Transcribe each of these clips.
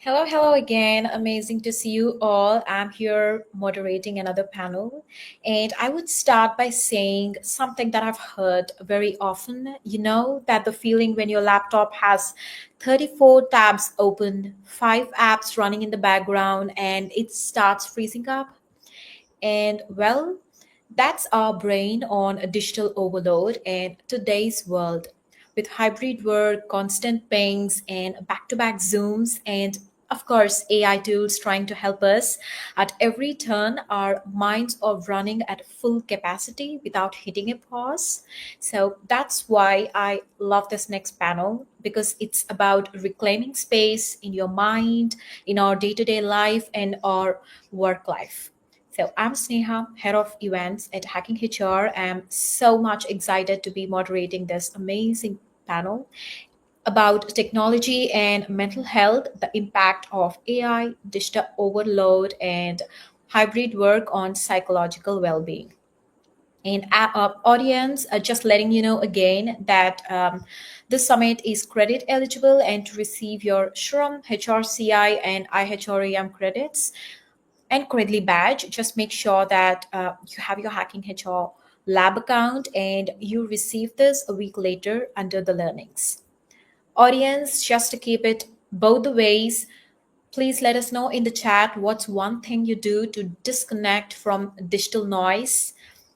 Hello, hello again. Amazing to see you all. I'm here moderating another panel. And I would start by saying something that I've heard very often. You know, that the feeling when your laptop has 34 tabs open, five apps running in the background, and it starts freezing up. And well, that's our brain on a digital overload and today's world with hybrid work, constant pings, and back to back Zooms, and of course, AI tools trying to help us. At every turn, our minds are running at full capacity without hitting a pause. So that's why I love this next panel because it's about reclaiming space in your mind, in our day to day life, and our work life. So I'm Sneha, head of events at Hacking HR. I'm so much excited to be moderating this amazing panel about technology and mental health, the impact of AI, digital overload, and hybrid work on psychological well-being. And audience, just letting you know again that this summit is credit eligible, and to receive your SHRM, HRCI, and IHRAM credits, and Credly badge, just make sure that you have your Hacking HR lab account and you receive this a week later under the learnings. Audience, just to keep it both the ways, please let us know in the chat what's one thing you do to disconnect from digital noise.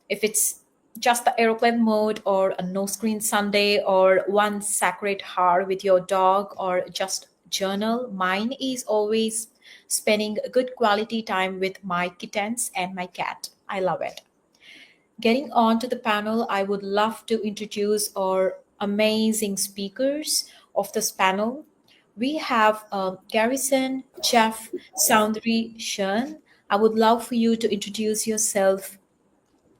If it's just the aeroplane mode or a no screen Sunday or one sacred hour with your dog or just journal. Mine is always spending a good quality time with my kittens and my cat. I love it. Getting on to the panel, I would love to introduce our amazing speakers of this panel. We have Garrison, Jeff, Soundri, Sean. I would love for you to introduce yourself.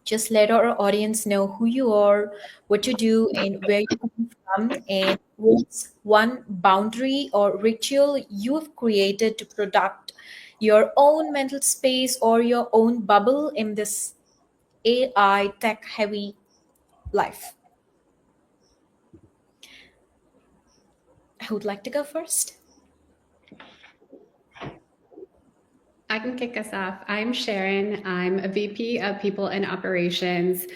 Just let our audience know who you are, what you do, and where you're coming from, and what's one boundary or ritual you have created to protect your own mental space or your own bubble in this AI tech heavy life. Who would like to go first? I can kick us off. I'm Sharon. I'm a VP of People and Operations.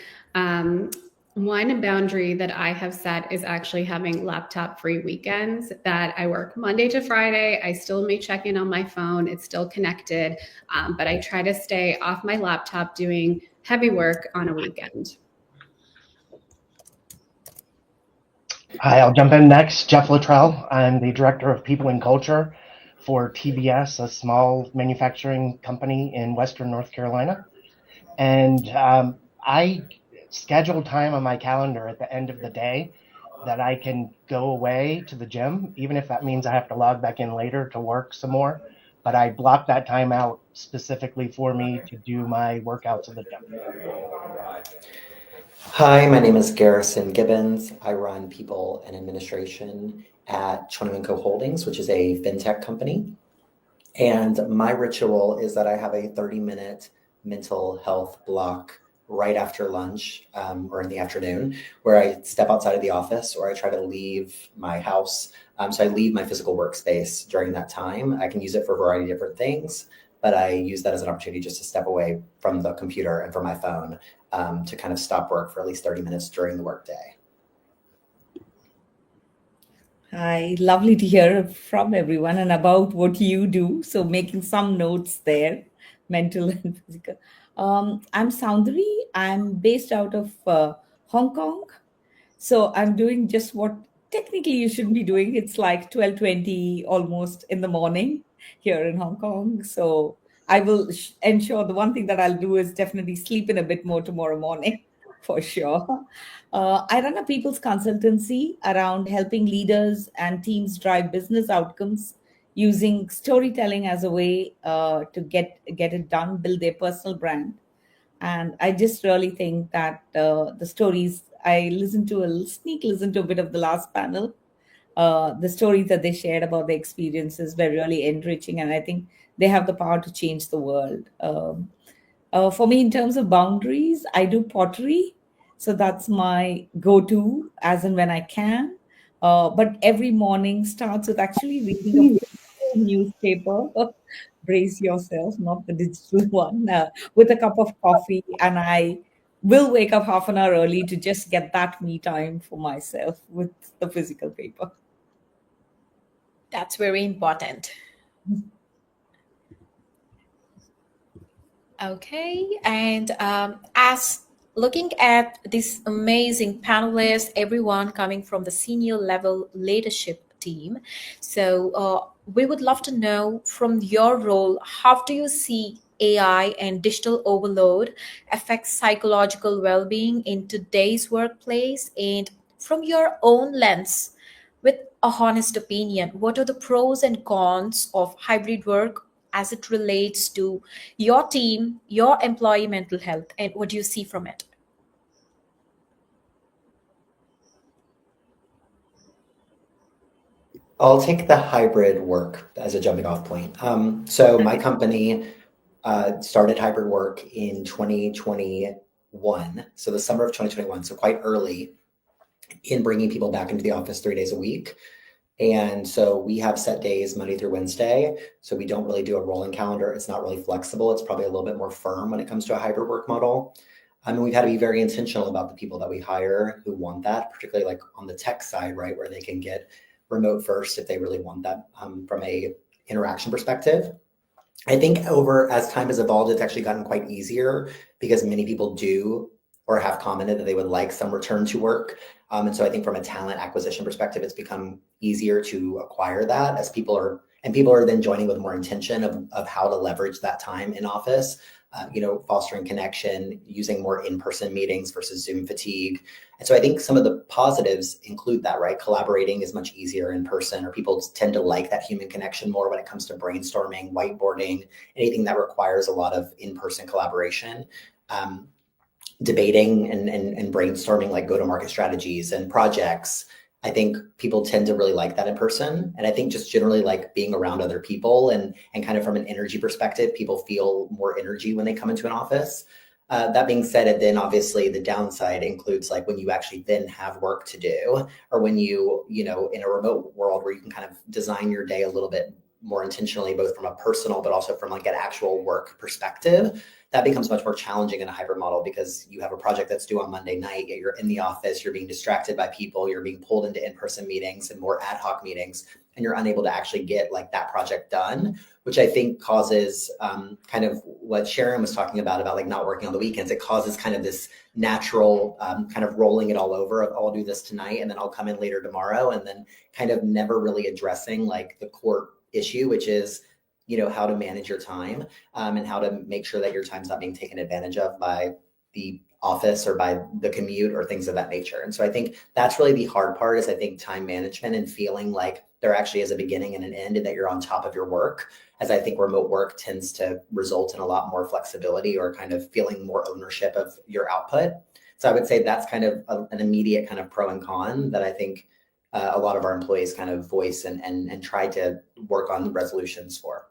One boundary that I have set is actually having laptop free weekends that I work Monday to Friday. I still may check in on my phone, it's still connected, but I try to stay off my laptop doing heavy work on a weekend. Hi, I'll jump in next. Jeff Luttrell. I'm the Director of People and Culture for TBS, a small manufacturing company in Western North Carolina. And I schedule time on my calendar at the end of the day that I can go away to the gym, even if that means I have to log back in later to work some more. But I block that time out specifically for me to do my workouts at the gym. Hi, my name is Garrison Gibbons. I run people and administration at Chonu & Co. Holdings, which is a fintech company. And my ritual is that I have a 30-minute mental health block right after lunch or in the afternoon, where I step outside of the office or I try to leave my house. So I leave my physical workspace during that time. I can use it for a variety of different things, but I use that as an opportunity just to step away from the computer and from my phone to kind of stop work for at least 30 minutes during the workday. Hi, lovely to hear from everyone and about what you do. So, making some notes there, mental and physical. I'm Soundari. I'm based out of Hong Kong. So, I'm doing just what technically you should be doing. It's like 12:20 almost in the morning here in Hong Kong. So, I will ensure the one thing that I'll do is definitely sleep in a bit more tomorrow morning for sure. I run a people's consultancy around helping leaders and teams drive business outcomes using storytelling as a way to get it done, build their personal brand. And I just really think that the stories I listened to listen to a bit of the last panel. The stories that they shared about their experiences were really enriching, and I think they have the power to change the world. For me, in terms of boundaries, I do pottery. So that's my go to as and when I can. But every morning starts with actually reading a book. newspaper, brace yourself, not the digital one, with a cup of coffee. And I will wake up half an hour early to just get that me time for myself with the physical paper. That's very important. Okay, and as looking at this amazing panelists, everyone coming from the senior level leadership team, so we would love to know from your role, how do you see AI and digital overload affect psychological well-being in today's workplace? And from your own lens, with a honest opinion, what are the pros and cons of hybrid work as it relates to your team, your employee mental health, and what do you see from it? I'll take the hybrid work as a jumping off point. So my company started hybrid work in 2021, so the summer of 2021, so quite early in bringing people back into the office 3 days a week. And so we have set days Monday through Wednesday. So we don't really do a rolling calendar. It's not really flexible. It's probably a little bit more firm when it comes to a hybrid work model. And we've had to be very intentional about the people that we hire who want that, particularly like on the tech side, right, where they can get remote first if they really want that from a interaction perspective. I think as time has evolved, it's actually gotten quite easier because many people do or have commented that they would like some return to work. And so I think from a talent acquisition perspective, it's become easier to acquire that as people are then joining with more intention of how to leverage that time in office, fostering connection, using more in-person meetings versus Zoom fatigue. And so I think some of the positives include that, right? Collaborating is much easier in person, or people tend to like that human connection more when it comes to brainstorming, whiteboarding, anything that requires a lot of in-person collaboration. Debating and brainstorming like go-to-market strategies and projects. I think people tend to really like that in person. And I think just generally like being around other people and kind of from an energy perspective, people feel more energy when they come into an office. That being said, and then obviously the downside includes like when you actually then have work to do, or when you in a remote world where you can kind of design your day a little bit more intentionally, both from a personal, but also from like an actual work perspective, that becomes much more challenging in a hybrid model because you have a project that's due on Monday night, yet you're in the office, you're being distracted by people, you're being pulled into in-person meetings and more ad hoc meetings, and you're unable to actually get like that project done, which I think causes kind of what Sharon was talking about like not working on the weekends. It causes kind of this natural kind of rolling it all over of, oh, I'll do this tonight and then I'll come in later tomorrow, and then kind of never really addressing like the core issue, which is how to manage your time and how to make sure that your time's not being taken advantage of by the office or by the commute or things of that nature. And so I think that's really the hard part, is I think time management and feeling like there actually is a beginning and an end and that you're on top of your work, as I think remote work tends to result in a lot more flexibility or kind of feeling more ownership of your output. So I would say that's kind of an immediate kind of pro and con that I think a lot of our employees kind of voice and try to work on resolutions for.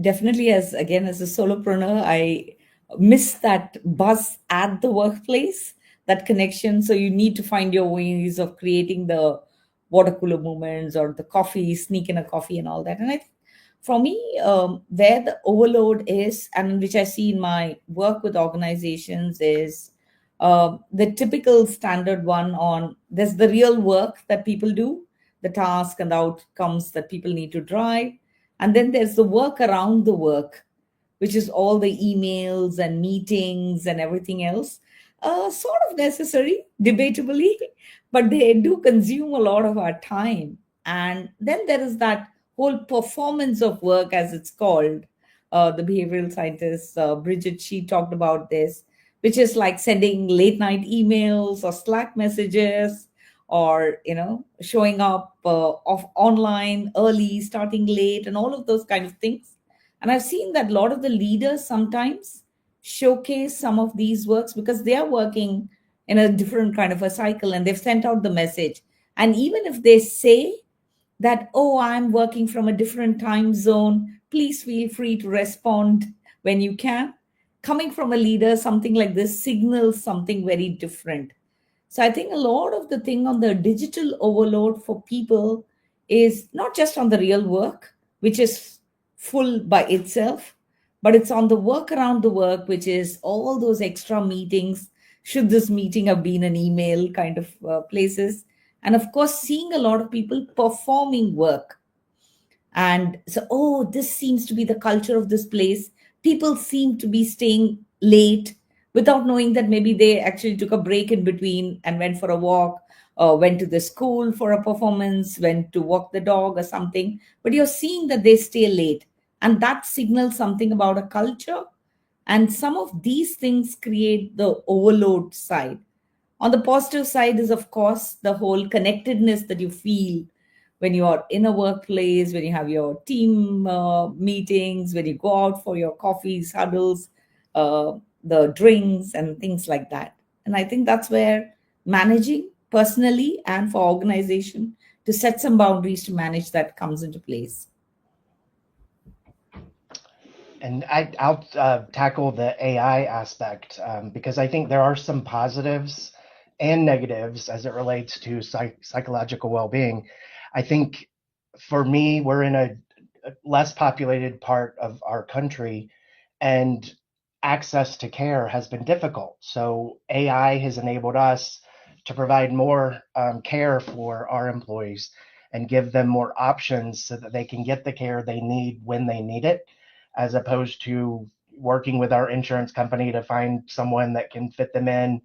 Definitely, as a solopreneur, I miss that buzz at the workplace, that connection. So you need to find your ways of creating the water cooler moments or the coffee, sneak in a coffee and all that. And I think for me, where the overload is, and which I see in my work with organizations, is the typical standard one on there's the real work that people do, the task and the outcomes that people need to drive. And then there's the work around the work, which is all the emails and meetings and everything else. Sort of necessary, debatably, but they do consume a lot of our time. And then there is that whole performance of work, as it's called. The behavioral scientist, Bridget, she talked about this, which is like sending late night emails or Slack messages, or showing up online early, starting late, and all of those kind of things. And I've seen that a lot of the leaders sometimes showcase some of these works because they are working in a different kind of a cycle and they've sent out the message. And even if they say that, oh, I'm working from a different time zone, please feel free to respond when you can, coming from a leader, something like this signals something very different. So I think a lot of the thing on the digital overload for people is not just on the real work, which is full by itself, but it's on the work around the work, which is all those extra meetings. Should this meeting have been an email kind of places? And of course, seeing a lot of people performing work. And so, oh, this seems to be the culture of this place. People seem to be staying late without knowing that maybe they actually took a break in between and went for a walk, or went to the school for a performance, went to walk the dog or something. But you're seeing that they stay late. And that signals something about a culture. And some of these things create the overload side. On the positive side is, of course, the whole connectedness that you feel when you are in a workplace, when you have your team meetings, when you go out for your coffees, huddles, the drinks, and things like that. And I think that's where managing personally and for organization to set some boundaries to manage that comes into place. And I'll tackle the AI aspect because I think there are some positives and negatives as it relates to psychological well-being. I think for me, we're in a less populated part of our country, and access to care has been difficult. So AI has enabled us to provide more care for our employees and give them more options so that they can get the care they need when they need it, as opposed to working with our insurance company to find someone that can fit them in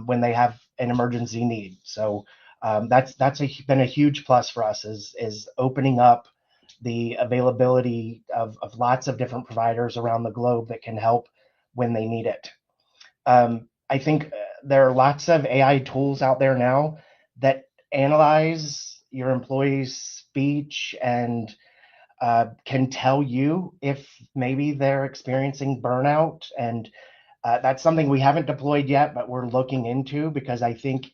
when they have an emergency need. So that's been a huge plus for us is opening up the availability of lots of different providers around the globe that can help when they need it. I think there are lots of AI tools out there now that analyze your employees' speech and can tell you if maybe they're experiencing burnout. And that's something we haven't deployed yet, but we're looking into, because I think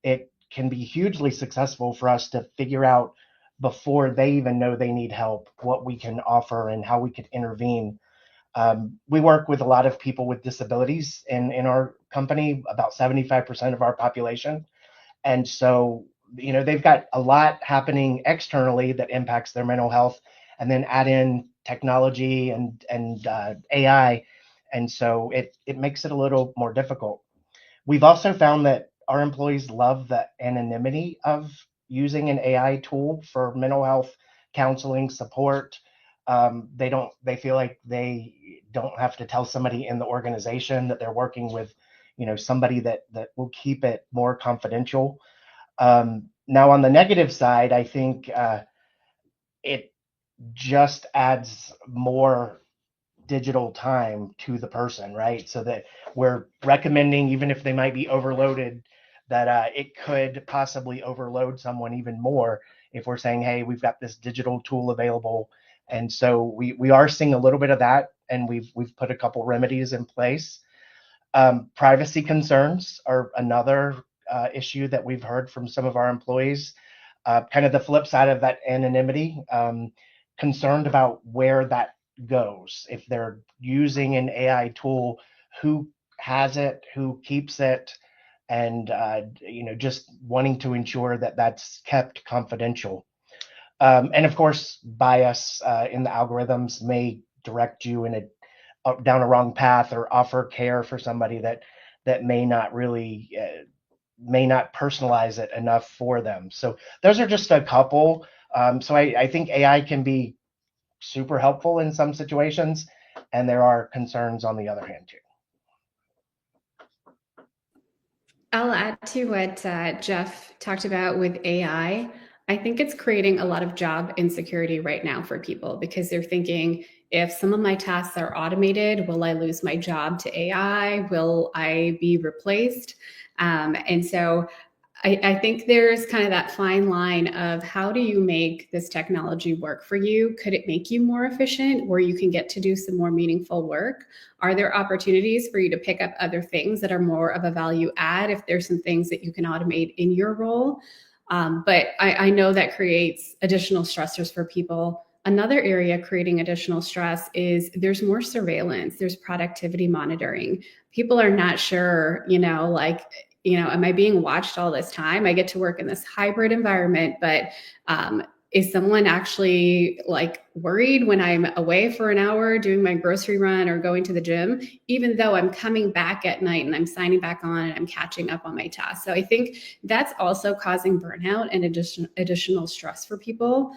it can be hugely successful for us to figure out before they even know they need help what we can offer and how we could intervene. We work with a lot of people with disabilities in our company, about 75% of our population. And so, they've got a lot happening externally that impacts their mental health, and then add in technology and AI. And so it makes it a little more difficult. We've also found that our employees love the anonymity of using an AI tool for mental health counseling support. They feel like they don't have to tell somebody in the organization that they're working with, somebody that will keep it more confidential. Now, on the negative side, I think it just adds more digital time to the person, right? So that we're recommending, even if they might be overloaded, that it could possibly overload someone even more if we're saying, hey, we've got this digital tool available. And so we are seeing a little bit of that, and we've put a couple remedies in place. Privacy concerns are another issue that we've heard from some of our employees. Kind of the flip side of that anonymity, concerned about where that goes. If they're using an AI tool, who has it, who keeps it, and just wanting to ensure that that's kept confidential. And of course, bias in the algorithms may direct you in down a wrong path, or offer care for somebody that may not really may not personalize it enough for them. So those are just a couple. So I think AI can be super helpful in some situations, and there are concerns on the other hand too. I'll add to what Jeff talked about with AI. I think it's creating a lot of job insecurity right now for people, because they're thinking, if some of my tasks are automated, will I lose my job to AI? Will I be replaced? And so I think there's kind of that fine line of, how do you make this technology work for you? Could it make you more efficient, where you can get to do some more meaningful work? Are there opportunities for you to pick up other things that are more of a value add, if there's some things that you can automate in your role? But I know that creates additional stressors for people. Another area creating additional stress is there's more surveillance, there's productivity monitoring. People are not sure, like, am I being watched all this time? I get to work in this hybrid environment, but is someone actually like worried when I'm away for an hour doing my grocery run or going to the gym, even though I'm coming back at night and I'm signing back on and I'm catching up on my tasks? So I think that's also causing burnout and additional stress for people.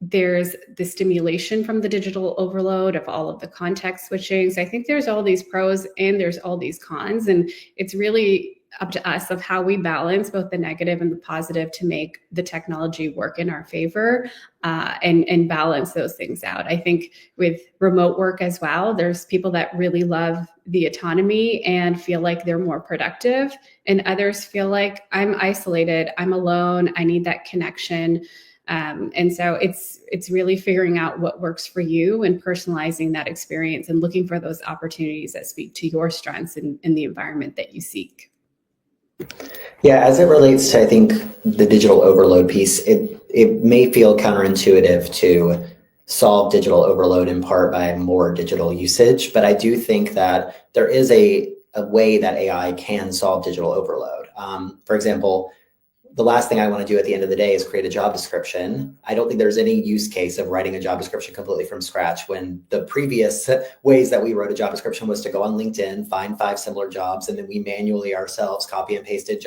There's the stimulation from the digital overload of all of the context switching. So I think there's all these pros and there's all these cons, and it's really up to us of how we balance both the negative and the positive to make the technology work in our favor, and balance those things out. I think with remote work as well, there's people that really love the autonomy and feel like they're more productive, and others feel like I'm isolated, I'm alone, I need that connection. And so it's really figuring out what works for you and personalizing that experience and looking for those opportunities that speak to your strengths in the environment that you seek. Yeah, as it relates to, I think, the digital overload piece, it may feel counterintuitive to solve digital overload in part by more digital usage, but I do think that there is a way that AI can solve digital overload. For example, the last thing I want to do at the end of the day is create a job description. I don't think there's any use case of writing a job description completely from scratch when the previous ways that we wrote a job description was to go on LinkedIn, find 5 similar jobs, and then we manually ourselves copy and pasted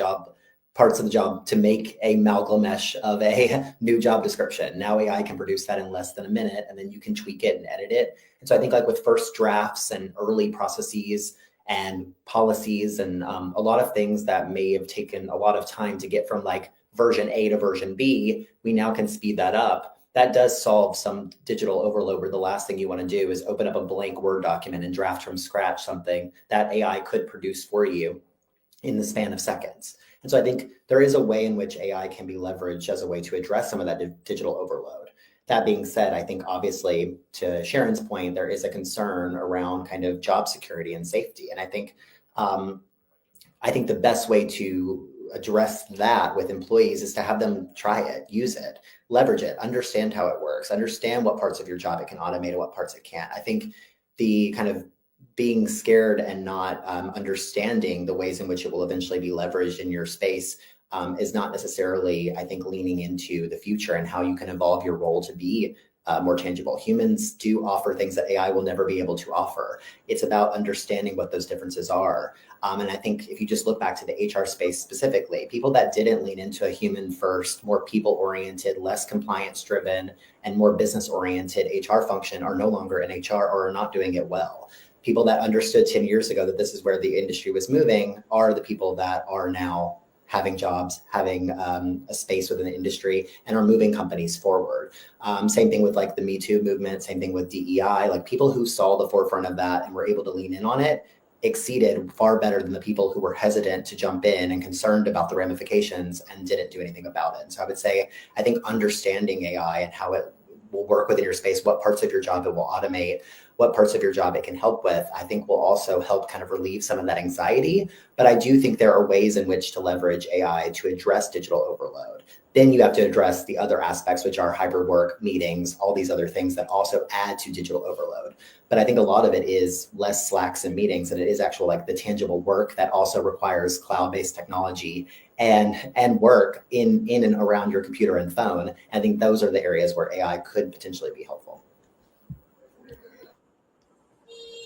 parts of the job to make a amalgamash of a new job description. Now AI can produce that in less than a minute, and then you can tweak it and edit it. And so I think like with first drafts and early processes and policies and a lot of things that may have taken a lot of time to get from like version A to version B, we now can speed that up. That does solve some digital overload where the last thing you want to do is open up a blank Word document and draft from scratch something that AI could produce for you in the span of seconds. And so I think there is a way in which AI can be leveraged as a way to address some of that digital overload. That being said, I think obviously to Sharon's point, there is a concern around kind of job security and safety. And I think the best way to address that with employees is to have them try it, use it, leverage it, understand how it works, understand what parts of your job it can automate and what parts it can't. I think the kind of being scared and not understanding the ways in which it will eventually be leveraged in your space is not necessarily, I think, leaning into the future and how you can evolve your role to be more tangible. Humans do offer things that AI will never be able to offer. It's about understanding what those differences are. And I think if you just look back to the HR space specifically, people that didn't lean into a human first, more people-oriented, less compliance-driven, and more business-oriented HR function are no longer in HR or are not doing it well. People that understood 10 years ago that this is where the industry was moving are the people that are now having jobs, having a space within the industry, and are moving companies forward. Same thing with like the Me Too movement, same thing with DEI, like people who saw the forefront of that and were able to lean in on it exceeded far better than the people who were hesitant to jump in and concerned about the ramifications and didn't do anything about it. And so I would say, I think understanding AI and how it will work within your space, what parts of your job it will automate, what parts of your job it can help with, I think will also help kind of relieve some of that anxiety. But I do think there are ways in which to leverage AI to address digital overload. Then you have to address the other aspects, which are hybrid work, meetings, all these other things that also add to digital overload. But I think a lot of it is less Slacks and meetings, and it is actual like the tangible work that also requires cloud-based technology and work in and around your computer and phone. I think those are the areas where AI could potentially be helpful.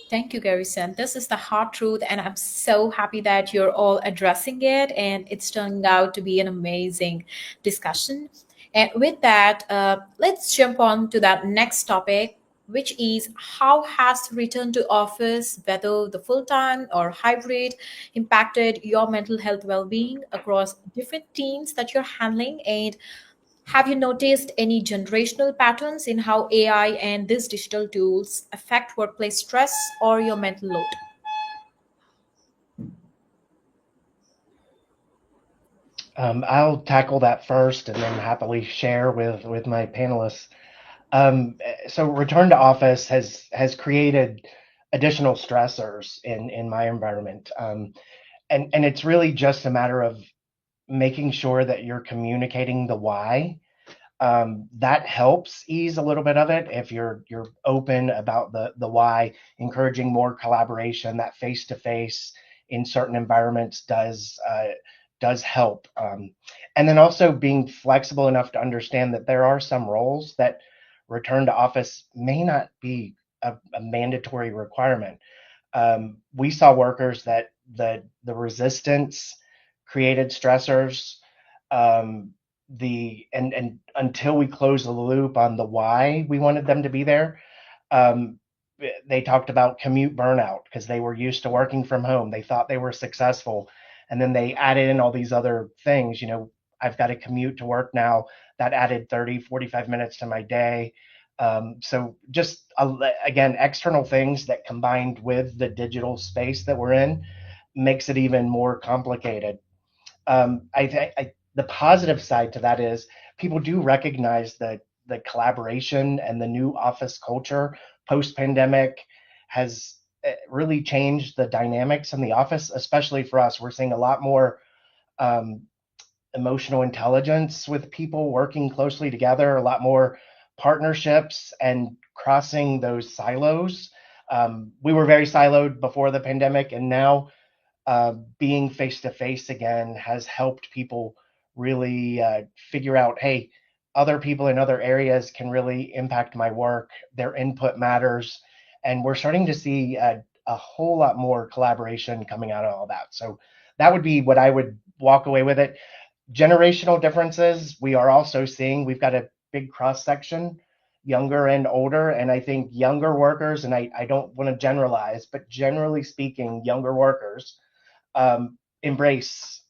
Thank you, Garrison. This is the hard truth, and I'm so happy that you're all addressing it, and it's turning out to be an amazing discussion. And with that, let's jump on to that next topic, which is how has return to office, whether the full-time or hybrid, impacted your mental health well-being across different teams that you're handling, and have you noticed any generational patterns in how AI and these digital tools affect workplace stress or your mental load? I'll tackle that first and then happily share with my panelists. So return to office has created additional stressors in my environment. And it's really just a matter of making sure that you're communicating the why. That helps ease a little bit of it if you're open about the why, encouraging more collaboration, that face-to-face in certain environments does help. And then also being flexible enough to understand that there are some roles that return to office may not be a mandatory requirement. We saw workers that the resistance created stressors. And until we closed the loop on the why we wanted them to be there, um, they talked about commute burnout because they were used to working from home. They thought they were successful, and then they added in all these other things. I've got to commute to work now. That added 30, 45 minutes to my day. So just again, external things that combined with the digital space that we're in makes it even more complicated. The positive side to that is people do recognize that the collaboration and the new office culture post pandemic has really changed the dynamics in the office, especially for us. We're seeing a lot more um, emotional intelligence with people working closely together, a lot more partnerships and crossing those silos. We were very siloed before the pandemic, and now being face to face again has helped people really figure out, hey, other people in other areas can really impact my work. Their input matters. And we're starting to see a whole lot more collaboration coming out of all that. So that would be what I would walk away with it. Generational differences, we are also seeing, we've got a big cross section, younger and older. And I think younger workers, and I don't want to generalize, but generally speaking, younger workers embrace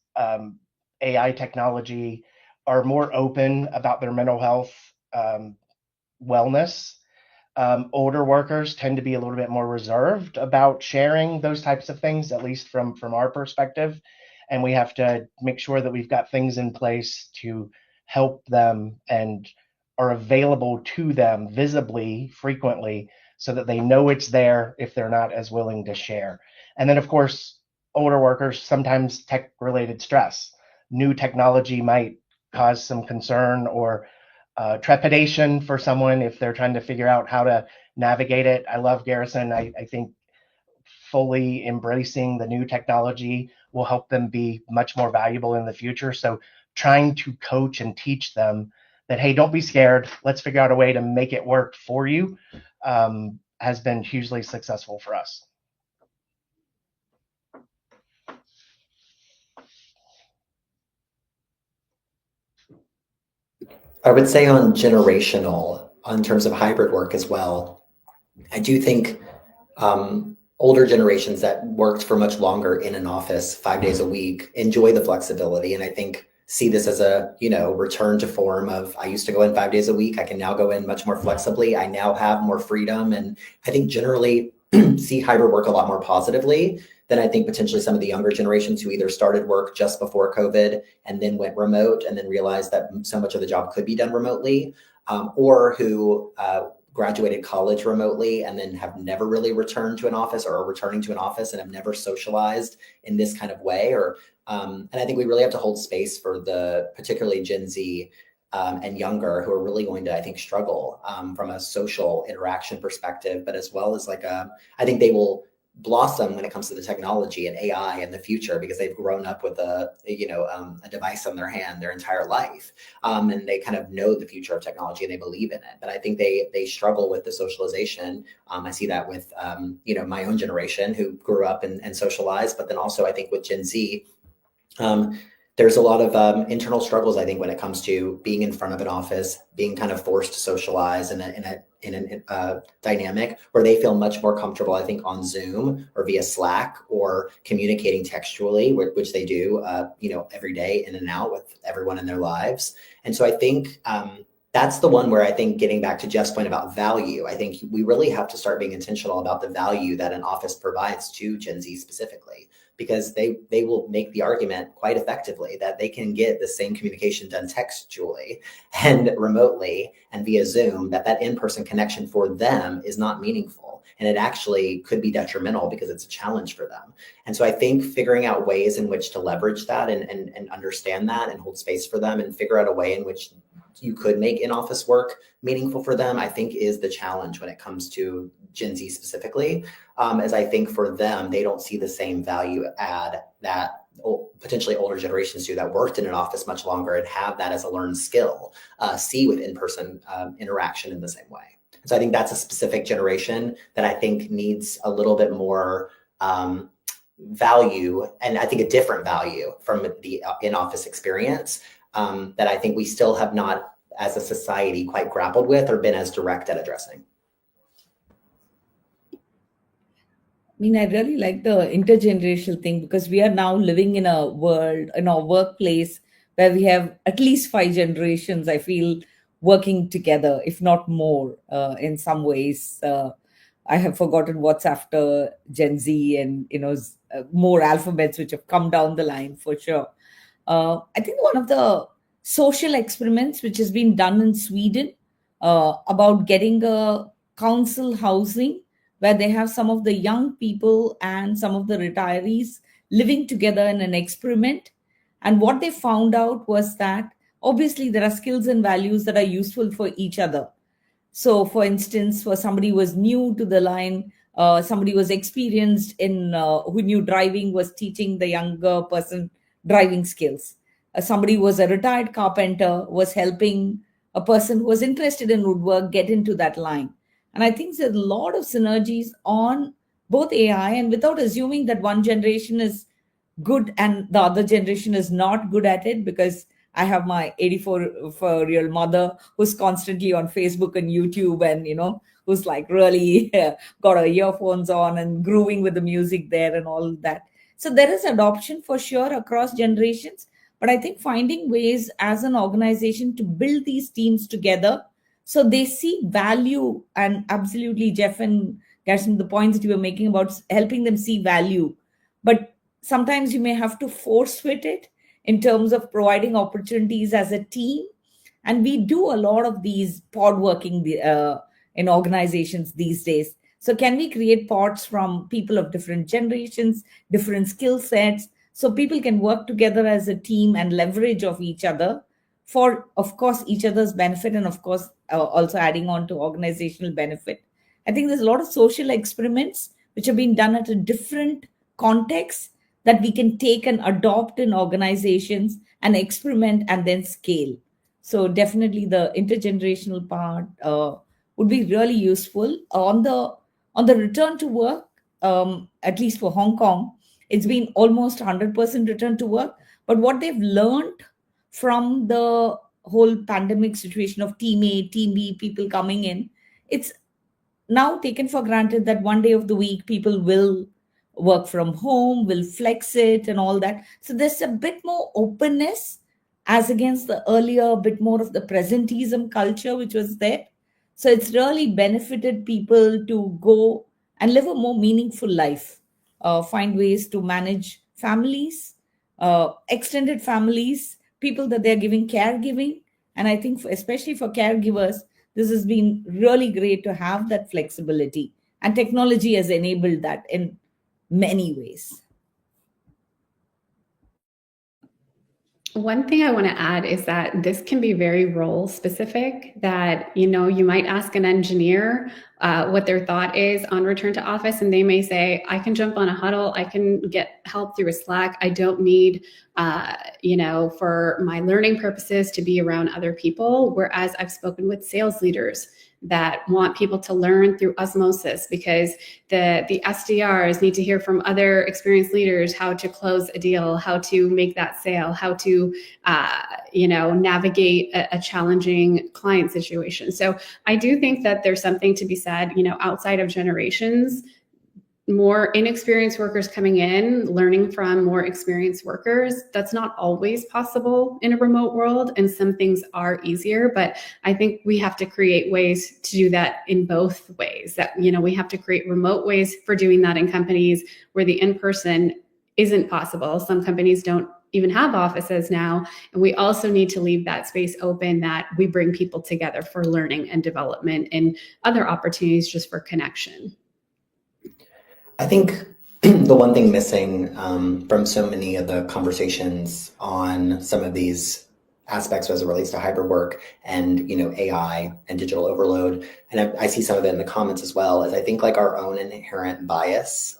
AI technology, are more open about their mental health wellness. Older workers tend to be a little bit more reserved about sharing those types of things, at least from our perspective. And we have to make sure that we've got things in place to help them and are available to them visibly, frequently, so that they know it's there if they're not as willing to share. And then, of course, older workers, sometimes tech related stress. New technology might cause some concern or trepidation for someone if they're trying to figure out how to navigate it. I love Garrison. I think fully embracing the new technology will help them be much more valuable in the future. So trying to coach and teach them that, hey, don't be scared. Let's figure out a way to make it work for you, has been hugely successful for us. I would say on generational, in terms of hybrid work as well, I do think older generations that worked for much longer in an office 5 days a week enjoy the flexibility. And I think see this as a, return to form of, I used to go in 5 days a week. I can now go in much more flexibly. I now have more freedom. And I think generally see hybrid work a lot more positively than I think potentially some of the younger generations who either started work just before COVID and then went remote and then realized that so much of the job could be done remotely, or who graduated college remotely and then have never really returned to an office or are returning to an office and have never socialized in this kind of way. And I think we really have to hold space for the particularly Gen Z and younger who are really going to, I think, struggle from a social interaction perspective, but as well as I think they will blossom when it comes to the technology and AI in the future because they've grown up with a device on their hand their entire life, and they kind of know the future of technology and they believe in it. But I think they struggle with the socialization. I see that with my own generation who grew up and socialized, but then also I think with Gen Z. There's a lot of internal struggles, I think, when it comes to being in front of an office, being kind of forced to socialize in a dynamic where they feel much more comfortable, I think, on Zoom or via Slack or communicating textually, which they do, every day in and out with everyone in their lives. And so I think that's the one where I think getting back to Jeff's point about value, I think we really have to start being intentional about the value that an office provides to Gen Z specifically, because they will make the argument quite effectively that they can get the same communication done textually and remotely and via Zoom, that in-person connection for them is not meaningful. And it actually could be detrimental because it's a challenge for them. And so I think figuring out ways in which to leverage that and understand that and hold space for them and figure out a way in which you could make in-office work meaningful for them, I think is the challenge when it comes to Gen Z specifically, as I think for them, they don't see the same value add that potentially older generations do that worked in an office much longer and have that as a learned skill, see with in-person interaction in the same way. So I think that's a specific generation that I think needs a little bit more value, and I think a different value from the in-office experience that I think we still have not, as a society, quite grappled with or been as direct at addressing. I mean, I really like the intergenerational thing because we are now living in a world, in our workplace, where we have at least 5 generations, I feel, working together, if not more, in some ways. I have forgotten what's after Gen Z and, more alphabets which have come down the line for sure. I think one of the social experiments which has been done in Sweden about getting a council housing where they have some of the young people and some of the retirees living together in an experiment. And what they found out was that obviously there are skills and values that are useful for each other. So, for instance, for somebody who was new to the line, somebody who was experienced in who knew driving was teaching the younger person driving skills. Somebody who was a retired carpenter was helping a person who was interested in woodwork get into that line. And I think there's a lot of synergies on both AI, and without assuming that one generation is good and the other generation is not good at it, because I have my 84-year-old mother who's constantly on Facebook and YouTube and, who's like really got her earphones on and grooving with the music there and all that. So there is adoption for sure across generations. But I think finding ways as an organization to build these teams together so they see value, and absolutely, Jeff and Garrison, the points that you were making about helping them see value. But sometimes you may have to force fit it in terms of providing opportunities as a team. And we do a lot of these pod working in organizations these days. So can we create pods from people of different generations, different skill sets, so people can work together as a team and leverage of each other for, of course, each other's benefit, and of course, also adding on to organizational benefit. I think there's a lot of social experiments which have been done at a different context that we can take and adopt in organizations and experiment and then scale. So definitely the intergenerational part would be really useful. On the return to work, at least for Hong Kong, it's been almost 100% return to work. But what they've learned from the whole pandemic situation of team A, team B, people coming in, it's now taken for granted that one day of the week people will work from home, will flex it and all that. So there's a bit more openness as against the earlier bit more of the presenteeism culture which was there. So it's really benefited people to go and live a more meaningful life, find ways to manage families, extended families, people that they're giving caregiving. And I think especially for caregivers, this has been really great to have that flexibility. And technology has enabled that in many ways. One thing I want to add is that this can be very role specific, that, you might ask an engineer what their thought is on return to office, and they may say, I can jump on a huddle, I can get help through a Slack. I don't need, for my learning purposes to be around other people. Whereas I've spoken with sales leaders that want people to learn through osmosis, because the SDRs need to hear from other experienced leaders how to close a deal, how to make that sale, how to, navigate a challenging client situation. So I do think that there's something to be said, outside of generations, more inexperienced workers coming in, learning from more experienced workers. That's not always possible in a remote world, and some things are easier, but I think we have to create ways to do that in both ways. That, we have to create remote ways for doing that in companies where the in-person isn't possible. Some companies don't even have offices now, and we also need to leave that space open, that we bring people together for learning and development and other opportunities just for connection. I think the one thing missing from so many of the conversations on some of these aspects as it relates to hybrid work and AI and digital overload. And I see some of it in the comments as well, as I think like our own inherent bias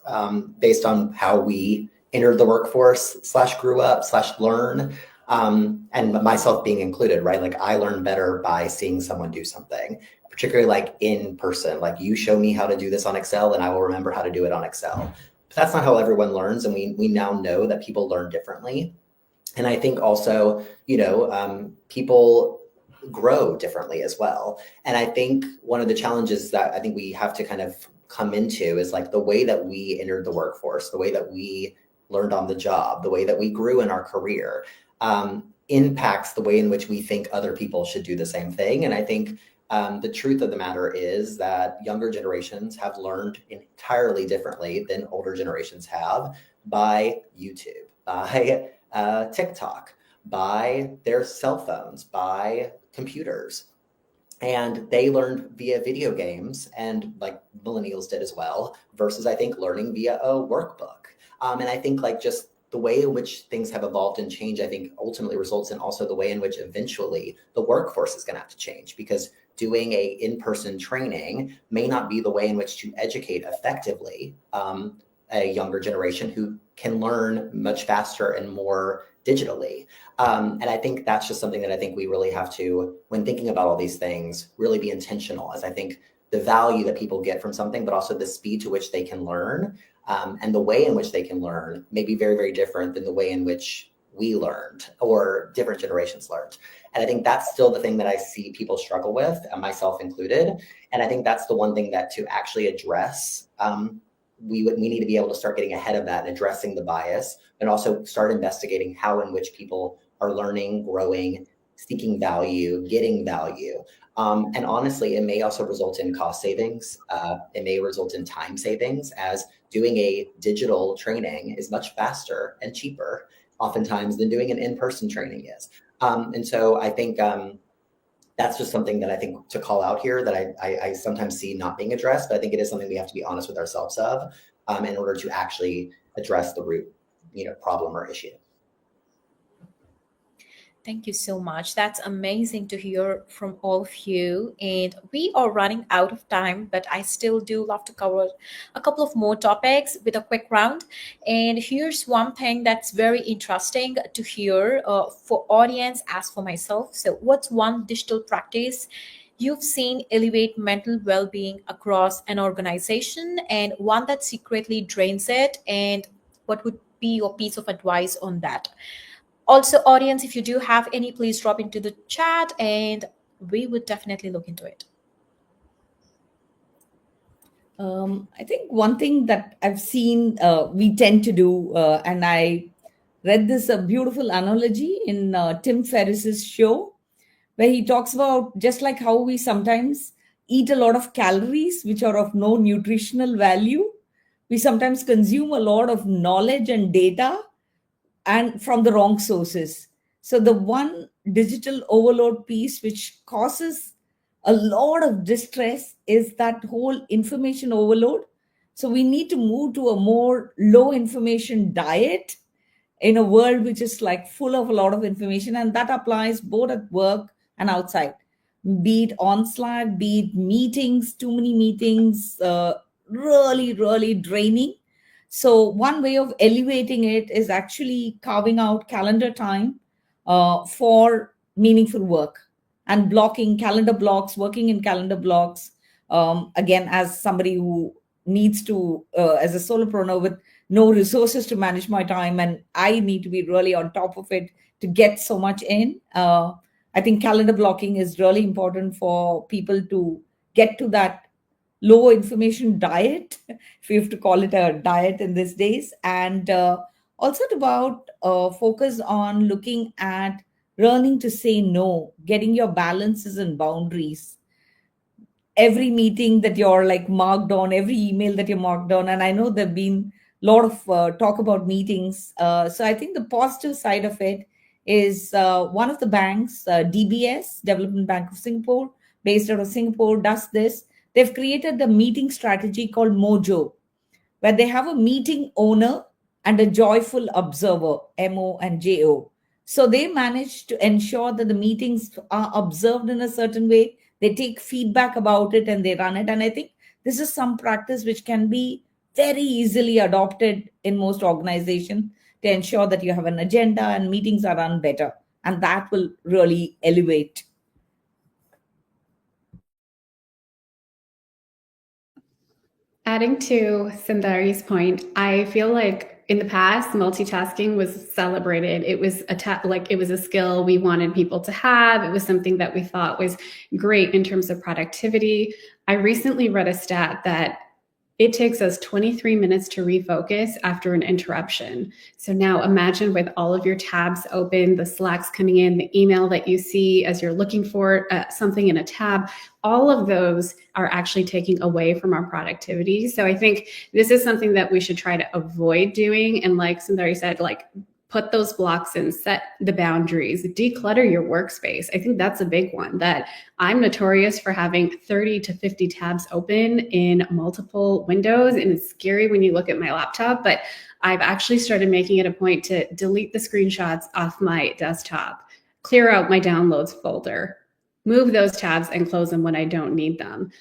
based on how we entered the workforce / grew up / learn, and myself being included, right? Like I learn better by seeing someone do something, particularly like in person. Like you show me how to do this on Excel and I will remember how to do it on Excel. But that's not how everyone learns. And we now know that people learn differently. And I think also, people grow differently as well. And I think one of the challenges that I think we have to kind of come into is like the way that we entered the workforce, the way that we learned on the job, the way that we grew in our career, impacts the way in which we think other people should do the same thing. And I think the truth of the matter is that younger generations have learned entirely differently than older generations have by YouTube, by TikTok, by their cell phones, by computers. And they learned via video games, and like millennials did as well, versus I think learning via a workbook. And I think like just the way in which things have evolved and changed, I think ultimately results in also the way in which eventually the workforce is going to have to change, because doing a in-person training may not be the way in which to educate effectively a younger generation who can learn much faster and more digitally. And I think that's just something that I think we really have to, when thinking about all these things, really be intentional, as I think the value that people get from something, but also the speed to which they can learn, and the way in which they can learn may be very, very different than the way in which we learned or different generations learned. And I think that's still the thing that I see people struggle with, myself included. And I think that's the one thing that to actually address, we need to be able to start getting ahead of that and addressing the bias, and also start investigating how in which people are learning, growing, seeking value, getting value. And honestly, it may also result in cost savings. It may result in time savings, as doing a digital training is much faster and cheaper oftentimes than doing an in-person training is. And so I think that's just something that I think to call out here that I sometimes see not being addressed, but I think it is something we have to be honest with ourselves of in order to actually address the root, problem or issue. Thank you so much. That's amazing to hear from all of you. And we are running out of time, but I still do love to cover a couple of more topics with a quick round. And here's one thing that's very interesting to hear for audience as for myself. So what's one digital practice you've seen elevate mental well-being across an organization, and one that secretly drains it? And what would be your piece of advice on that? Also, audience, if you do have any, please drop into the chat and we would definitely look into it. I think one thing that I've seen we tend to do, and I read this a beautiful analogy in Tim Ferriss's show, where he talks about just like how we sometimes eat a lot of calories which are of no nutritional value, we sometimes consume a lot of knowledge and data and from the wrong sources. So the one digital overload piece which causes a lot of distress is that whole information overload. So we need to move to a more low information diet in a world which is like full of a lot of information, and that applies both at work and outside, be it on Slack, be it meetings, too many meetings, really, really draining. So one way of elevating it is actually carving out calendar time for meaningful work and blocking calendar blocks, working in calendar blocks. Again, as somebody who needs to, as a solopreneur with no resources to manage my time, and I need to be really on top of it to get so much in. I think calendar blocking is really important for people to get to that low information diet, if you have to call it a diet in these days, and also about focus on looking at learning to say no, getting your balances and boundaries. Every meeting that you're like marked on, every email that you're marked on, and I know there've been a lot of talk about meetings. So I think the positive side of it is one of the banks, DBS, Development Bank of Singapore, based out of Singapore, does this. They've created the meeting strategy called Mojo, where they have a meeting owner and a joyful observer, MO and JO. So they manage to ensure that the meetings are observed in a certain way. They take feedback about it and they run it. And I think this is some practice which can be very easily adopted in most organizations to ensure that you have an agenda and meetings are run better. And that will really elevate. Adding to Sundari's point, I feel like in the past, multitasking was celebrated. It was it was a skill we wanted people to have. It was something that we thought was great in terms of productivity. I recently read a stat that it takes us 23 minutes to refocus after an interruption. So now imagine with all of your tabs open, the Slacks coming in, the email that you see as you're looking for something in a tab, all of those are actually taking away from our productivity. So I think this is something that we should try to avoid doing. And like Sundari said, like put those blocks in, set the boundaries, declutter your workspace. I think that's a big one that I'm notorious for having 30 to 50 tabs open in multiple windows. And it's scary when you look at my laptop, but I've actually started making it a point to delete the screenshots off my desktop, clear out my downloads folder, move those tabs and close them when I don't need them.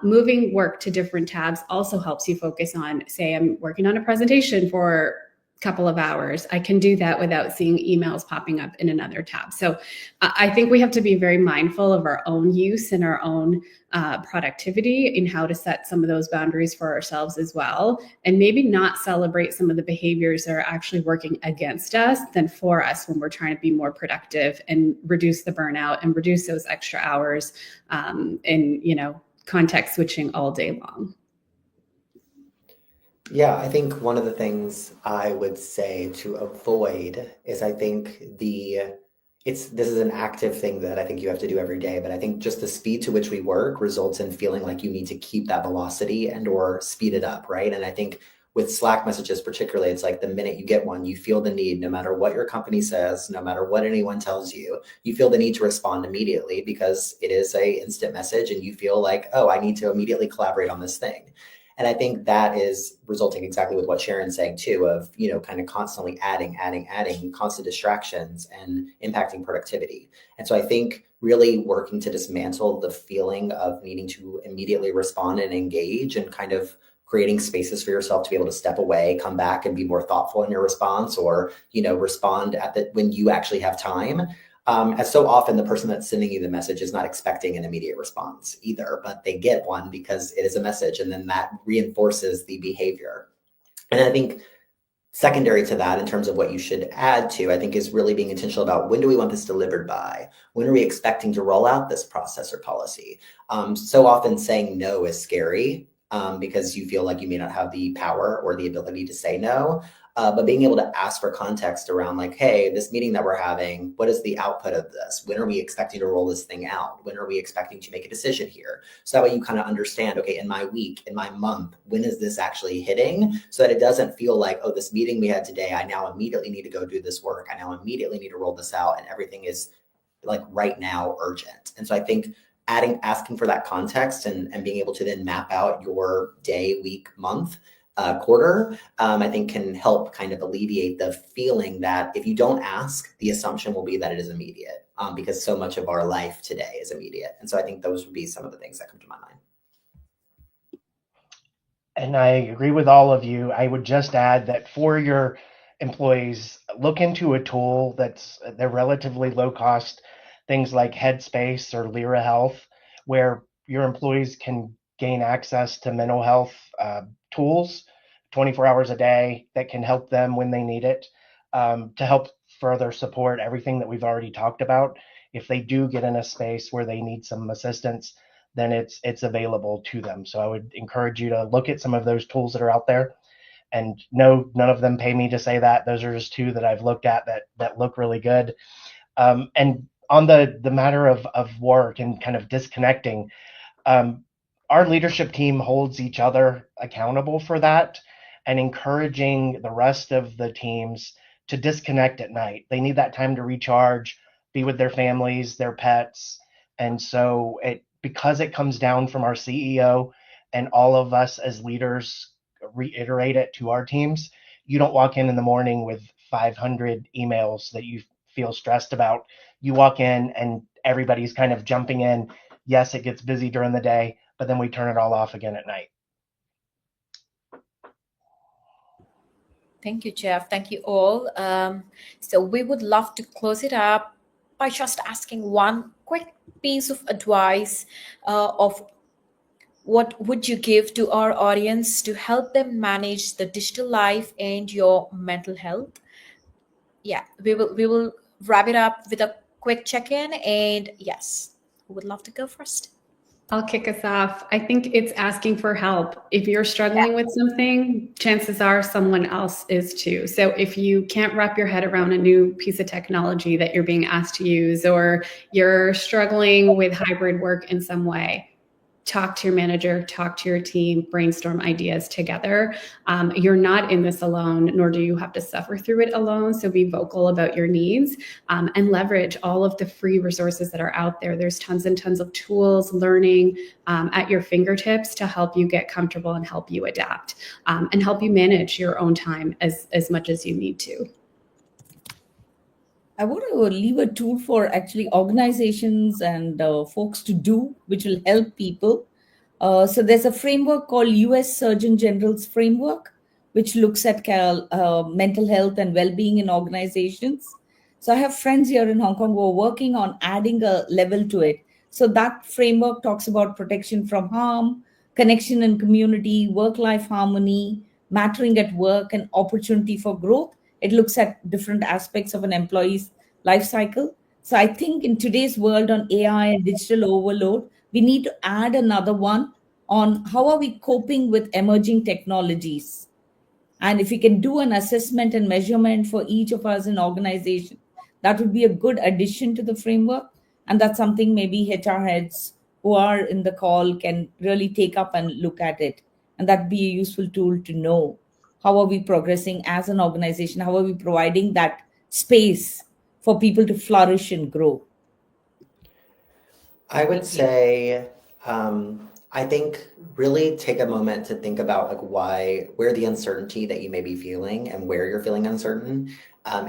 Moving work to different tabs also helps you focus on, say, I'm working on a presentation for couple of hours. I can do that without seeing emails popping up in another tab. So I think we have to be very mindful of our own use and our own productivity in how to set some of those boundaries for ourselves as well. And maybe not celebrate some of the behaviors that are actually working against us than for us when we're trying to be more productive and reduce the burnout and reduce those extra hours and, context switching all day long. Yeah, I think one of the things I would say to avoid is I think this is an active thing that I think you have to do every day, but I think just the speed to which we work results in feeling like you need to keep that velocity and or speed it up, right? And I think with Slack messages particularly, it's like the minute you get one, you feel the need, no matter what your company says, no matter what anyone tells you, you feel the need to respond immediately because it is a instant message and you feel like, oh, I need to immediately collaborate on this thing. And I think that is resulting exactly with what Sharon's saying too, of, kind of constantly adding constant distractions and impacting productivity. And so I think really working to dismantle the feeling of needing to immediately respond and engage and kind of creating spaces for yourself to be able to step away, come back and be more thoughtful in your response or, respond when you actually have time. As so often the person that's sending you the message is not expecting an immediate response either, but they get one because it is a message and then that reinforces the behavior. And I think secondary to that in terms of what you should add to, I think is really being intentional about when do we want this delivered by? When are we expecting to roll out this process or policy? So often saying no is scary because you feel like you may not have the power or the ability to say no. But being able to ask for context around like, hey, this meeting that we're having, what is the output of this? When are we expecting to roll this thing out? When are we expecting to make a decision here? So that way you kind of understand, okay, in my week, in my month, when is this actually hitting? So that it doesn't feel like, oh, this meeting we had today, I now immediately need to go do this work. I now immediately need to roll this out and everything is like right now urgent. And so I think asking for that context and being able to then map out your day, week, month, quarter, I think can help kind of alleviate the feeling that if you don't ask, the assumption will be that it is immediate because so much of our life today is immediate. And so I think those would be some of the things that come to my mind. And I agree with all of you. I would just add that for your employees, look into a tool they're relatively low cost, things like Headspace or Lyra Health, where your employees can gain access to mental health tools 24 hours a day that can help them when they need it to help further support everything that we've already talked about. If they do get in a space where they need some assistance, then it's available to them. So I would encourage you to look at some of those tools that are out there. And no, none of them pay me to say that. Those are just two that I've looked at that look really good. And on the matter of work and kind of disconnecting, our leadership team holds each other accountable for that and encouraging the rest of the teams to disconnect at night. They need that time to recharge, be with their families, their pets. And so because it comes down from our CEO and all of us as leaders reiterate it to our teams, you don't walk in the morning with 500 emails that you feel stressed about. You walk in and everybody's kind of jumping in. Yes, it gets busy during the day, but then we turn it all off again at night. Thank you, Jeff. Thank you all. So we would love to close it up by just asking one quick piece of advice of what would you give to our audience to help them manage the digital life and your mental health? Yeah, we will wrap it up with a quick check-in, and yes, who would love to go first? I'll kick us off. I think it's asking for help. If you're struggling with something, chances are someone else is too. So if you can't wrap your head around a new piece of technology that you're being asked to use, or you're struggling with hybrid work in some way, talk to your manager, talk to your team, brainstorm ideas together. You're not in this alone, nor do you have to suffer through it alone. So be vocal about your needs, and leverage all of the free resources that are out there. There's tons and tons of tools, learning at your fingertips to help you get comfortable and help you adapt, and help you manage your own time as much as you need to. I want to leave a tool for actually organizations and folks to do, which will help people. So there's a framework called US Surgeon General's Framework, which looks at mental health and well-being in organizations. So I have friends here in Hong Kong who are working on adding a level to it. So that framework talks about protection from harm, connection and community, work-life harmony, mattering at work, and opportunity for growth. It looks at different aspects of an employee's life cycle. So I think in today's world on AI and digital overload, we need to add another one on how are we coping with emerging technologies. And if we can do an assessment and measurement for each of us in organization, that would be a good addition to the framework. And that's something maybe HR heads who are in the call can really take up and look at it. And that'd be a useful tool to know. How are we progressing as an organization? How are we providing that space for people to flourish and grow? I would say, I think really take a moment to think about like where the uncertainty that you may be feeling and where you're feeling uncertain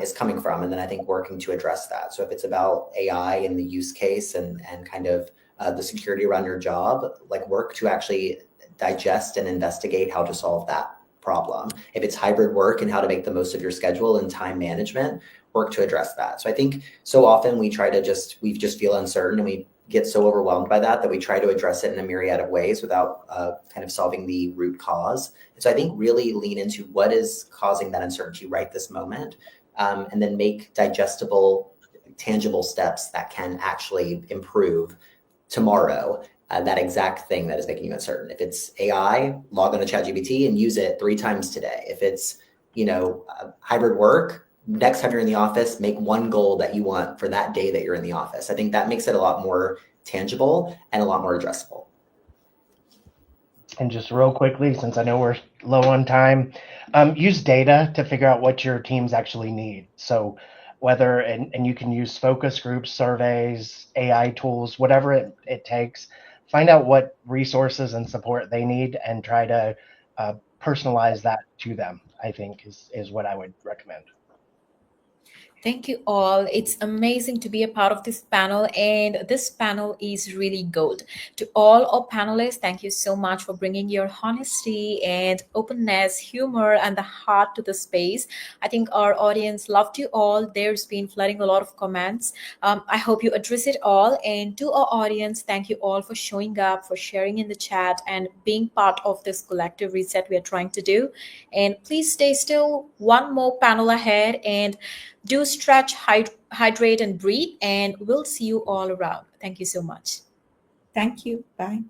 is coming from. And then I think working to address that. So if it's about AI and the use case and kind of the security around your job, like work to actually digest and investigate how to solve that problem. If it's hybrid work and how to make the most of your schedule and time management, work to address that. So I think so often we just feel uncertain and we get so overwhelmed by that we try to address it in a myriad of ways without kind of solving the root cause. And so I think really lean into what is causing that uncertainty right this moment, and then make digestible, tangible steps that can actually improve tomorrow that exact thing that is making you uncertain. If it's AI, log on to ChatGPT and use it 3 times today. If it's, hybrid work, next time you're in the office, make one goal that you want for that day that you're in the office. I think that makes it a lot more tangible and a lot more addressable. And just real quickly, since I know we're low on time, use data to figure out what your teams actually need. So whether, and you can use focus groups, surveys, AI tools, whatever it takes, find out what resources and support they need and try to personalize that to them, I think is what I would recommend. Thank you all. It's amazing to be a part of this panel, and this panel is really good. To all our panelists, thank you so much for bringing your honesty and openness, humor, and the heart to the space. I think our audience loved you all. There's been flooding a lot of comments. I hope you address it all. And to our audience, thank you all for showing up, for sharing in the chat, and being part of this collective reset we are trying to do. And please stay still. One more panel ahead, and do stretch, hydrate, and breathe, and we'll see you all around. Thank you so much. Thank you. Bye.